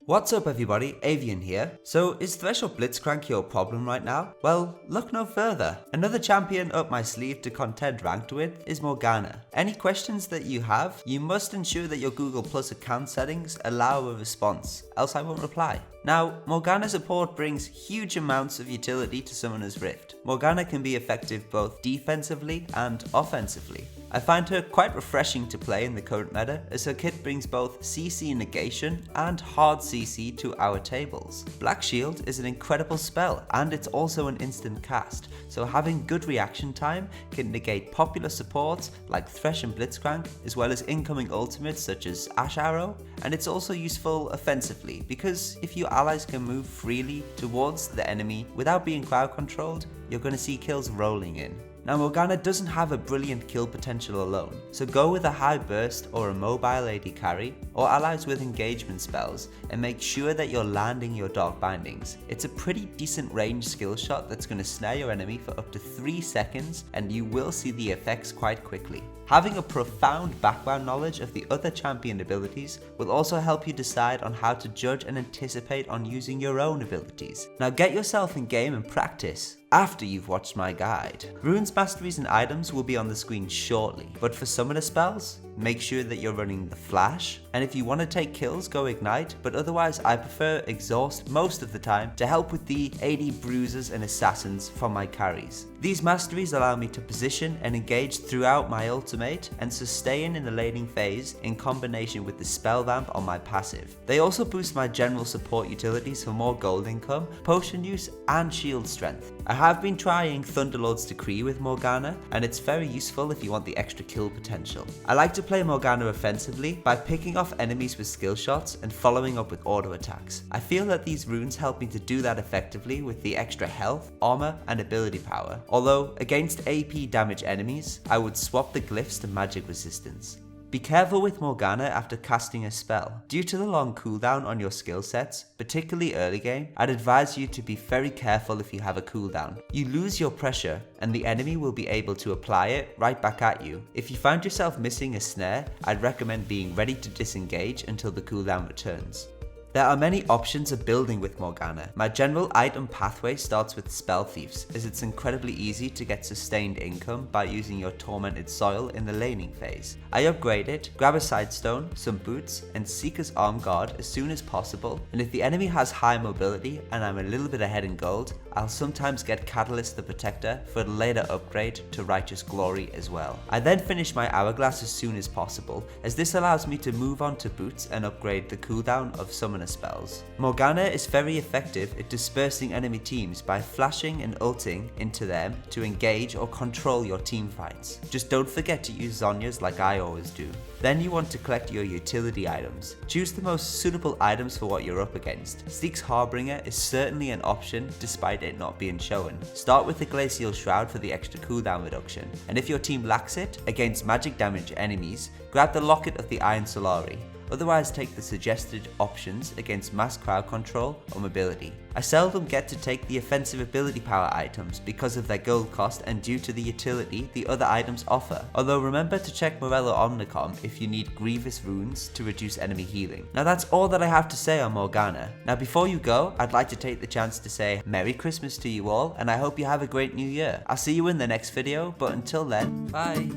What's up everybody, Avian here. So is Thresh or Blitzcrank your problem right now? Well, look no further. Another champion up my sleeve to contend ranked with is Morgana. Any questions that you have, you must ensure that your Google Plus account settings allow a response, else I won't reply. Now, Morgana support brings huge amounts of utility to Summoner's Rift. Morgana can be effective both defensively and offensively. I find her quite refreshing to play in the current meta, as her kit brings both CC negation and hard CC to our tables. Black Shield is an incredible spell, and it's also an instant cast, so having good reaction time can negate popular supports like Thresh and Blitzcrank, as well as incoming ultimates such as Ash Arrow, and it's also useful offensively, because if your allies can move freely towards the enemy without being crowd controlled, you're going to see kills rolling in. Now Morgana doesn't have a brilliant kill potential alone, so go with a high burst or a mobile AD carry, or allies with engagement spells, and make sure that you're landing your dark bindings. It's a pretty decent range skill shot that's going to snare your enemy for up to 3 seconds, and you will see the effects quite quickly. Having a profound background knowledge of the other champion abilities will also help you decide on how to judge and anticipate on using your own abilities. Now get yourself in game and practice after you've watched my guide. Runes, masteries and items will be on the screen shortly, but for summoner spells, make sure that you're running the flash, and if you want to take kills, go ignite, but otherwise I prefer exhaust most of the time to help with the AD bruisers and assassins from my carries. These masteries allow me to position and engage throughout my ultimate and sustain in the laning phase in combination with the spell vamp on my passive. They also boost my general support utilities for more gold income, potion use and shield strength. I have been trying Thunderlord's Decree with Morgana, and it's very useful if you want the extra kill potential. I like to play Morgana offensively by picking off enemies with skill shots and following up with auto attacks. I feel that these runes help me to do that effectively with the extra health, armor and ability power. Although against AP damage enemies, I would swap the glyphs to magic resistance. Be careful with Morgana after casting a spell. Due to the long cooldown on your skill sets, particularly early game, I'd advise you to be very careful if you have a cooldown. You lose your pressure and the enemy will be able to apply it right back at you. If you find yourself missing a snare, I'd recommend being ready to disengage until the cooldown returns. There are many options of building with Morgana. My general item pathway starts with Spell Thieves, as it's incredibly easy to get sustained income by using your Tormented Soil in the laning phase. I upgrade it, grab a Sidestone, some boots, and Seeker's Arm Guard as soon as possible, and if the enemy has high mobility and I'm a little bit ahead in gold, I'll sometimes get Catalyst the Protector for a later upgrade to Righteous Glory as well. I then finish my Hourglass as soon as possible, as this allows me to move on to boots and upgrade the cooldown of Summoner spells. Morgana is very effective at dispersing enemy teams by flashing and ulting into them to engage or control your team fights. Just don't forget to use Zhonya's like I always do. Then you want to collect your utility items. Choose the most suitable items for what you're up against. Styx's Harbinger is certainly an option despite it not being shown. Start with the Glacial Shroud for the extra cooldown reduction, and if your team lacks it, against magic damage enemies, grab the Locket of the Iron Solari. Otherwise take the suggested options against mass crowd control or mobility. I seldom get to take the offensive ability power items because of their gold cost and due to the utility the other items offer, although remember to check Morello Omnicom if you need Grievous runes to reduce enemy healing. Now that's all that I have to say on Morgana. Now before you go, I'd like to take the chance to say Merry Christmas to you all, and I hope you have a great new year. I'll see you in the next video, but until then, bye!